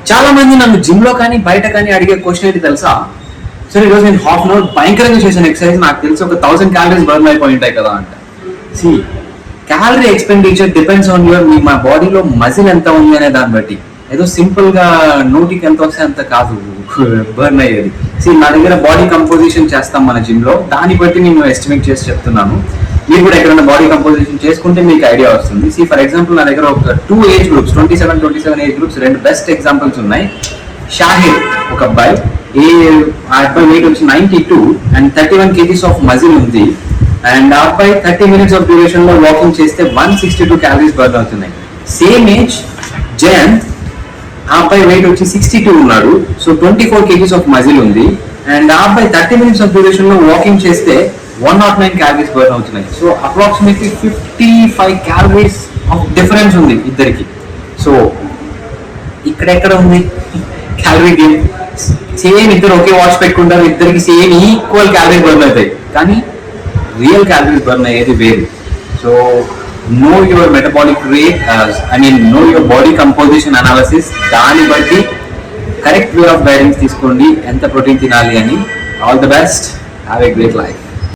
చాలా మంది నన్ను జిమ్ లో కానీ బయట కానీ అడిగే క్వశ్చన్ ఏంటి తెలుసా? సరే ఈరోజు నేను హాఫ్ అన్ అవర్ భయంకరంగా చేశాను ఎక్సర్సైజ్, నాకు తెలిసి ఒక 1000 క్యాలరీస్ బర్న్ అయిపోయి ఉంటాయి కదా అంట. See calorie expenditure depends on your మా బాడీలో మజిల్ ఎంత ఉంది అనే దాన్ని బట్టి. ఏదో సింపుల్ గా నోటికి ఎంత వస్తే అంత కాదు బర్న్ అయ్యేది. సి నా దగ్గర బాడీ కంపోజిషన్ చేస్తాం మన జిమ్ లో, దాన్ని బట్టి నేను ఎస్టిమేట్ చేసి చెప్తున్నాను. మీరు కూడా ఎక్కడైనా బాడీ కంపోజిషన్ చేసుకుంటే మీకు ఐడియా వస్తుంది. సి ఫర్ ఎగ్జాంపుల్ నా దగ్గర ఒక 2 age groups 27 age groups 2 best examples ఉన్నాయి. షాహిద్ ఒక అబ్బాయి, ఆ అబ్బాయి వెయిట్ వచ్చి 92 అండ్ 31 kgs ఆఫ్ మజిల్ ఉంది. అండ్ ఆ అబ్బాయి 30 minutes ఆఫ్ డ్యూరేషన్ లో వాకింగ్ చేస్తే 162 క్యాలరీస్ బర్న్ అవుతున్నాయి. సేమ్ ఏజ్ జయంత్, ఆ అబ్బాయి వెయిట్ వచ్చి 62 ఉన్నాడు. సో 24 kgs ఆఫ్ మజిల్ ఉంది. అండ్ ఆ అబ్బాయి 30 minutes ఆఫ్ డ్యూరేషన్ లో వాకింగ్ చేస్తే 109 క్యాలరీస్ బర్న్ అవుతున్నాయి. So approximately 55 calories of difference ఉంది ఇద్దరికి. సో ఇక్కడెక్కడ ఉంది క్యాలరీ గెయిన్? సేమ్ ఇద్దరు ఒకే వాచ్ పెట్టుకుంటారు, ఇద్దరికి సేమ్ ఈక్వల్ క్యాలరీ బర్న్ అవుతాయి, కానీ రియల్ క్యాలరీస్ బర్న్ అయ్యేది వేరు. So know your metabolic rate, know your body composition analysis, దాన్ని బట్టి కరెక్ట్ వే ఆఫ్ గైడెన్స్ తీసుకోండి ఎంత ప్రోటీన్ తినాలి అని. All the best, have a great life.